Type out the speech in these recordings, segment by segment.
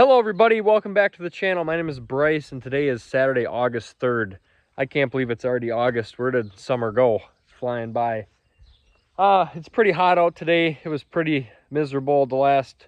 Hello everybody, welcome back to the channel. My name is Bryce and today is Saturday, August 3rd. I can't believe it's already August. Where did summer go? It's flying by. It's pretty hot out today. It was pretty miserable the last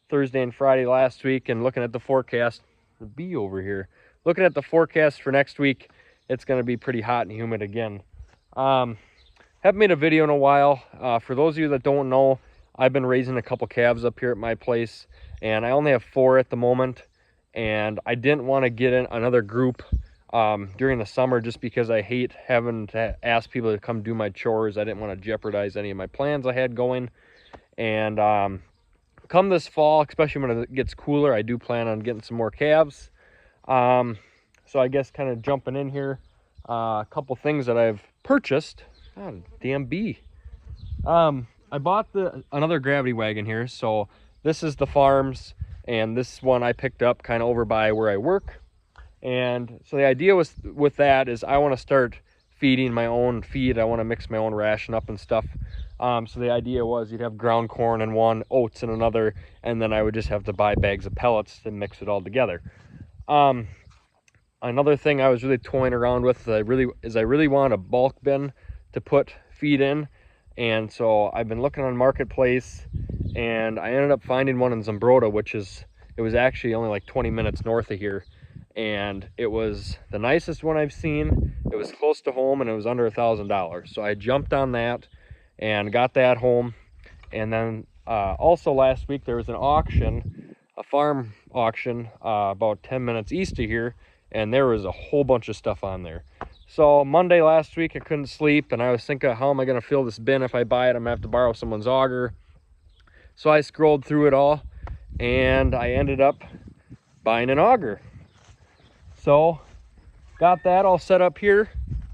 Thursday and Friday last week, and looking at the forecast, the bee over here. Looking at the forecast for next week, it's going to be pretty hot and humid again. Haven't made a video in a while. For those of you that don't know, I've been raising a couple calves up here at my place, and I only have 4 at the moment, and I didn't want to get in another group during the summer just because I hate having to ask people to come do my chores. I didn't want to jeopardize any of my plans I had going. And come this fall, especially when it gets cooler, I do plan on getting some more calves. So I guess kind of jumping in here, a couple things that I've purchased. Oh, damn bee. I bought another gravity wagon here. So this is the farm's, and this one I picked up kind of over by where I work. And so the idea with that is I want to start feeding my own feed. I want to mix my own ration up and stuff. So the idea was you'd have ground corn in one, oats in another, and then I would just have to buy bags of pellets to mix it all together. Another thing I was really toying around with I really want a bulk bin to put feed in. And so I've been looking on Marketplace, and I ended up finding one in Zumbrota, it was actually only like 20 minutes north of here. And it was the nicest one I've seen. It was close to home, and it was under $1,000. So I jumped on that and got that home. And then also last week there was an auction, a farm auction about 10 minutes east of here, and there was a whole bunch of stuff on there. So Monday last week I couldn't sleep, and I was thinking, how am I going to fill this bin? If I buy it, I'm going to have to borrow someone's auger. So I scrolled through it all, and I ended up buying an auger. So got that all set up here.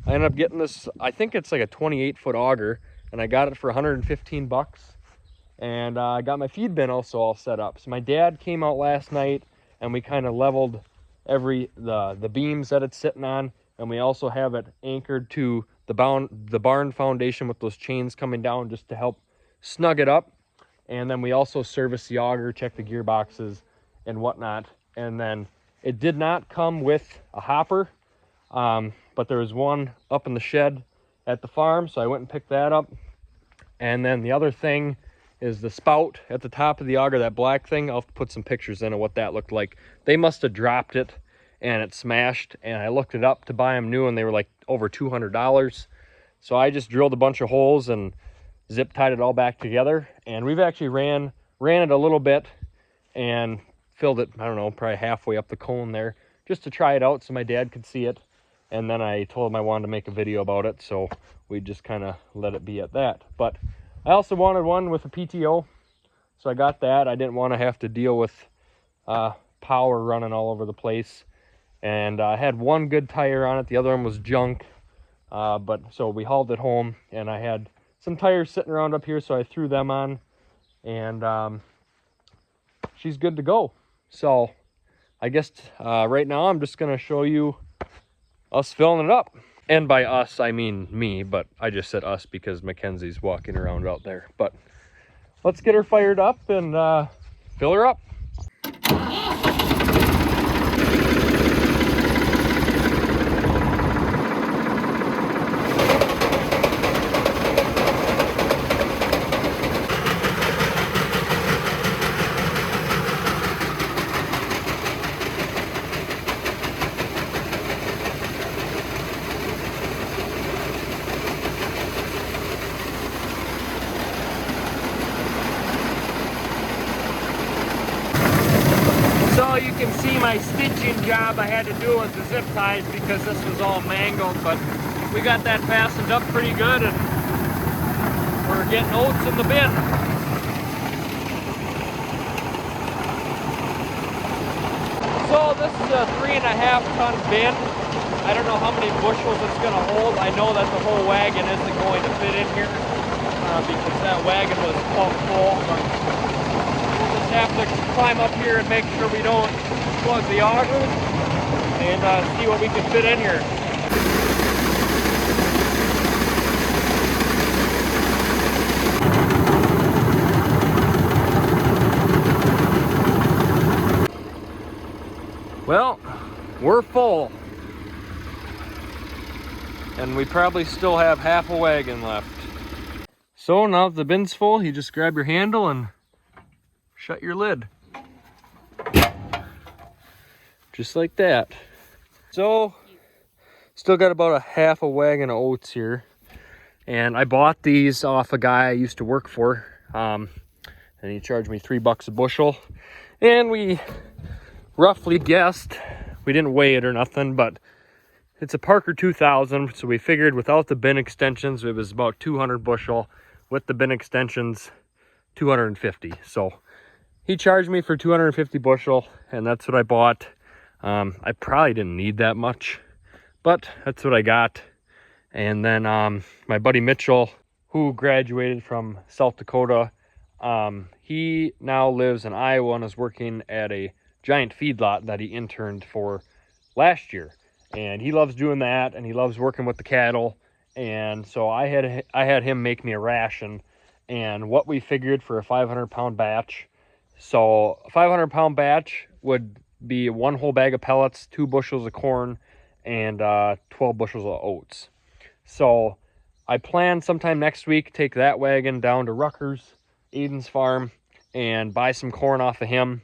I ended up getting this, I think it's like a 28-foot auger, and I got it for 115 bucks. And I got my feed bin also all set up. So my dad came out last night, and we kind of leveled the beams that it's sitting on, and we also have it anchored to the barn foundation with those chains coming down just to help snug it up. And then we also service the auger, check the gearboxes and whatnot. And then it did not come with a hopper, but there was one up in the shed at the farm, so I went and picked that up. And then the other thing is the spout at the top of the auger, that black thing. I'll put some pictures in of what that looked like. They must have dropped it and it smashed, and I looked it up to buy them new, and they were like over $200. So I just drilled a bunch of holes and zip tied it all back together, and we've actually ran it a little bit and filled it, I don't know, probably halfway up the cone there, just to try it out so my dad could see it. And then I told him I wanted to make a video about it, so we just kind of let it be at that. But I also wanted one with a PTO, so I got that. I didn't want to have to deal with power running all over the place. And I had one good tire on it, the other one was junk. But so we hauled it home, and I had some tires sitting around up here, so I threw them on, and she's good to go. So I guess right now I'm just going to show you us filling it up. And by us, I mean me, but I just said us because Mackenzie's walking around out there. But let's get her fired up and fill her up. So you can see my stitching job I had to do with the zip ties because this was all mangled, but we got that fastened up pretty good, and we're getting oats in the bin. So this is a 3.5-ton bin. I don't know how many bushels it's going to hold. I know that the whole wagon isn't going to fit in here because that wagon was plumb full. But have to climb up here and make sure we don't plug the auger and see what we can fit in here. Well, we're full. And we probably still have half a wagon left. So now that the bin's full, you just grab your handle and shut your lid. Just like that. So, still got about a half a wagon of oats here. And I bought these off a guy I used to work for. And he charged me $3 a bushel. And we roughly guessed, we didn't weigh it or nothing, but it's a Parker 2000, so we figured without the bin extensions, it was about 200 bushel. With the bin extensions, 250. So he charged me for 250 bushel, and that's what I bought. I probably didn't need that much, but that's what I got. And then my buddy Mitchell, who graduated from South Dakota, he now lives in Iowa and is working at a giant feedlot that he interned for last year. And he loves doing that, and he loves working with the cattle. And so I had him make me a ration, and what we figured for a 500-pound batch. So a 500-pound batch would be 1 whole bag of pellets, 2 bushels of corn, and 12 bushels of oats. So I plan sometime next week take that wagon down to Rucker's, Aiden's farm, and buy some corn off of him,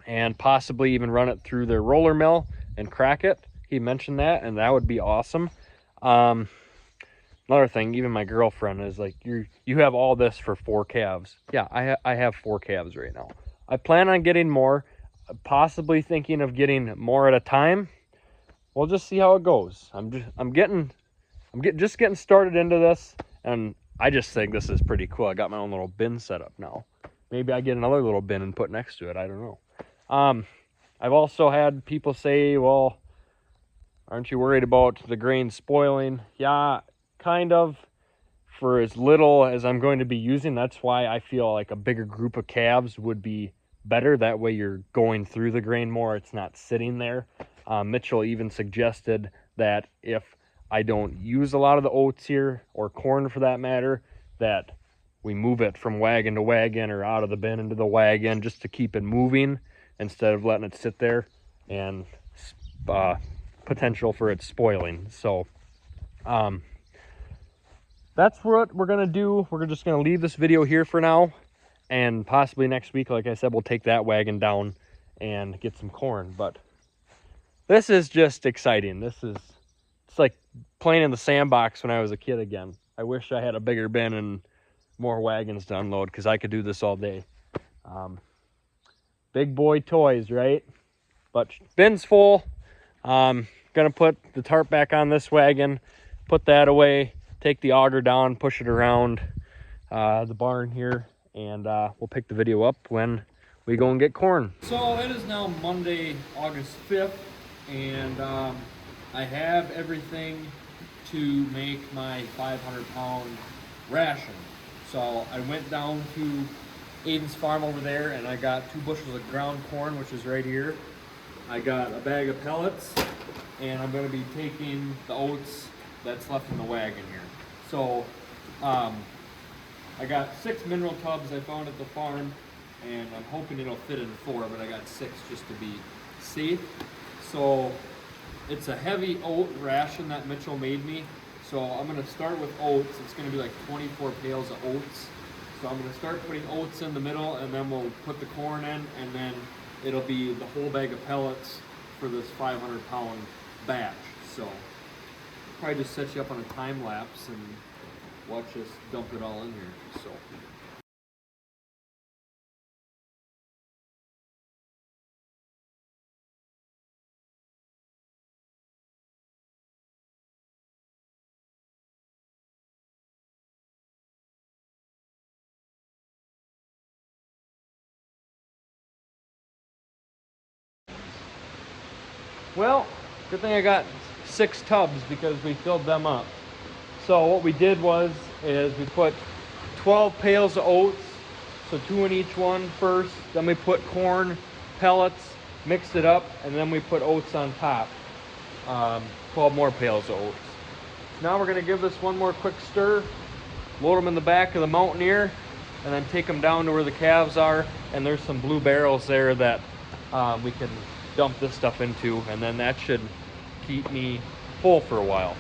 and possibly even run it through their roller mill and crack it. He mentioned that, and that would be awesome. Another thing, even my girlfriend is like, you have all this for 4 calves. Yeah, I have 4 calves right now. I plan on getting more, possibly thinking of getting more at a time. We'll just see how it goes. I'm just getting started into this, and I just think this is pretty cool. I got my own little bin set up now. Maybe I get another little bin and put next to it. I don't know. I've also had people say, well, aren't you worried about the grain spoiling? Yeah, kind of. For as little as I'm going to be using, that's why I feel like a bigger group of calves would be better. That way you're going through the grain more. It's not sitting there. Mitchell even suggested that if I don't use a lot of the oats here, or corn for that matter, that we move it from wagon to wagon or out of the bin into the wagon just to keep it moving instead of letting it sit there and potential for it spoiling. So that's what we're gonna do. We're just gonna leave this video here for now, and possibly next week, like I said, we'll take that wagon down and get some corn. But this is just exciting. It's like playing in the sandbox when I was a kid again. I wish I had a bigger bin and more wagons to unload, because I could do this all day. Big boy toys, right? But bin's full. Gonna put the tarp back on this wagon, put that away, take the auger down, push it around the barn here, and we'll pick the video up when we go and get corn. So it is now Monday, August 5th, and I have everything to make my 500-pound ration. So I went down to Aiden's farm over there, and I got 2 bushels of ground corn, which is right here. I got a bag of pellets, and I'm going to be taking the oats that's left in the wagon here. So I got 6 mineral tubs I found at the farm, and I'm hoping it'll fit in 4, but I got 6 just to be safe. So it's a heavy oat ration that Mitchell made me. So I'm going to start with oats. It's going to be like 24 pails of oats. So I'm going to start putting oats in the middle, and then we'll put the corn in, and then it'll be the whole bag of pellets for this 500-pound batch. So probably just set you up on a time lapse and watch us dump it all in here. So. Well, good thing I got 6 tubs because we filled them up. So what we did is we put 12 pails of oats, so 2 in each one first. Then we put corn, pellets, mixed it up, and then we put oats on top. 12 more pails of oats. Now we're gonna give this one more quick stir, load them in the back of the Mountaineer, and then take them down to where the calves are. And there's some blue barrels there that we can dump this stuff into, and then that should keep me full for a while.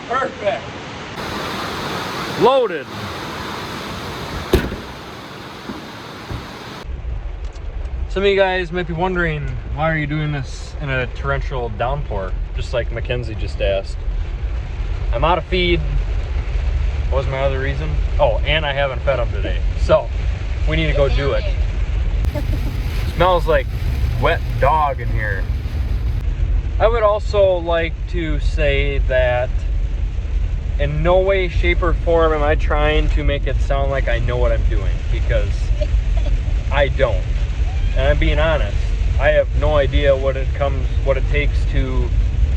Perfect. Loaded. Some of you guys might be wondering, why are you doing this in a torrential downpour? Just like Mackenzie just asked. I'm out of feed. What was my other reason? Oh, and I haven't fed them today. So we need to go do it. Smells like wet dog in here. I would also like to say that in no way, shape, or form am I trying to make it sound like I know what I'm doing, because I don't. And I'm being honest. I have no idea what it takes to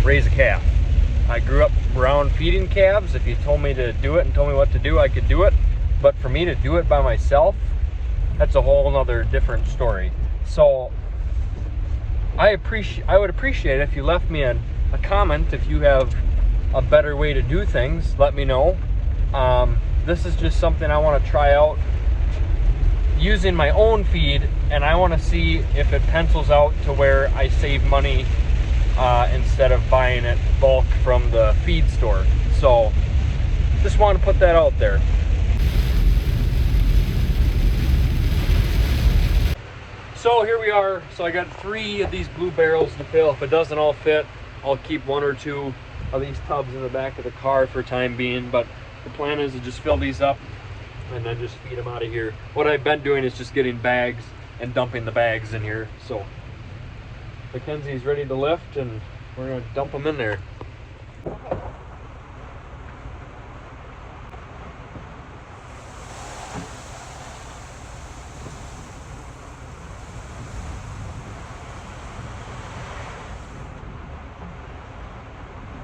raise a calf. I grew up around feeding calves. If you told me to do it and told me what to do, I could do it. But for me to do it by myself, that's a whole nother different story. So I would appreciate it if you left me a comment. If you have a better way to do things, let me know. This is just something I want to try out using my own feed, and I want to see if it pencils out to where I save money instead of buying it bulk from the feed store. So just want to put that out there. So here we are. So I got 3 of these blue barrels to fill. If it doesn't all fit, I'll keep 1 or 2 of these tubs in the back of the car for time being, but the plan is to just fill these up and then just feed them out of here. What I've been doing is just getting bags and dumping the bags in here. So Mackenzie's ready to lift, and we're going to dump them in there.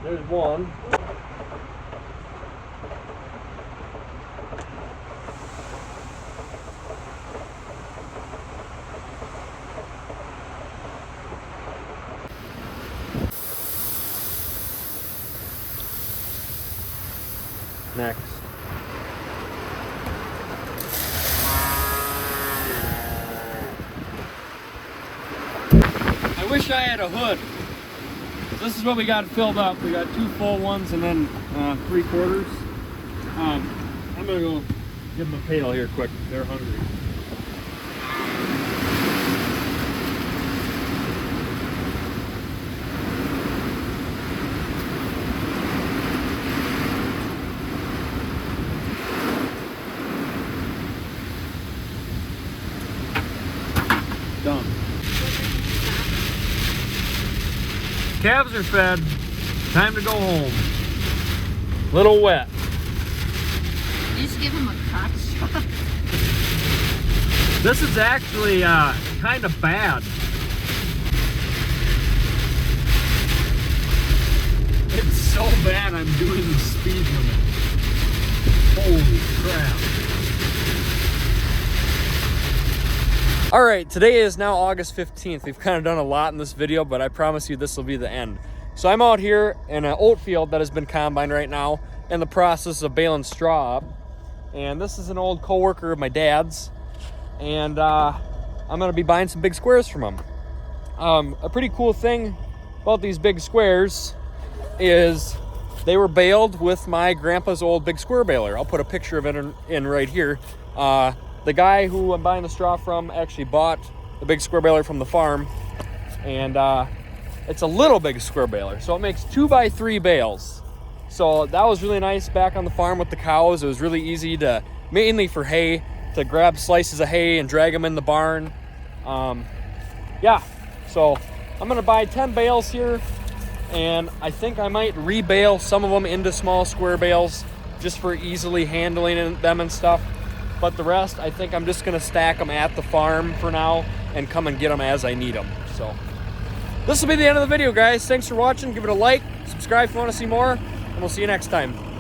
There's one. Next. I wish I had a hood. This is what we got filled up. We got 2 full ones and then 3/4. I'm gonna go give them a pail here quick. They're hungry. Done. Calves are fed. Time to go home. Little wet. You just give them a cock shot. This is actually kind of bad. It's so bad I'm doing the speed limit. Holy crap. All right, today is now August 15th. We've kind of done a lot in this video, but I promise you this will be the end. So I'm out here in an oat field that has been combined right now in the process of baling straw up. And this is an old coworker of my dad's. And I'm gonna be buying some big squares from him. A pretty cool thing about these big squares is they were baled with my grandpa's old big square baler. I'll put a picture of it in right here. The guy who I'm buying the straw from actually bought the big square baler from the farm, and it's a little big square baler, so it makes 2x3 bales. So that was really nice back on the farm with the cows. It was really easy to, mainly for hay, to grab slices of hay and drag them in the barn. Yeah, so I'm gonna buy 10 bales here, and I think I might rebale some of them into small square bales just for easily handling them and stuff. But the rest, I think I'm just gonna stack them at the farm for now and come and get them as I need them. So this will be the end of the video, guys. Thanks for watching. Give it a like, subscribe if you want to see more, and we'll see you next time.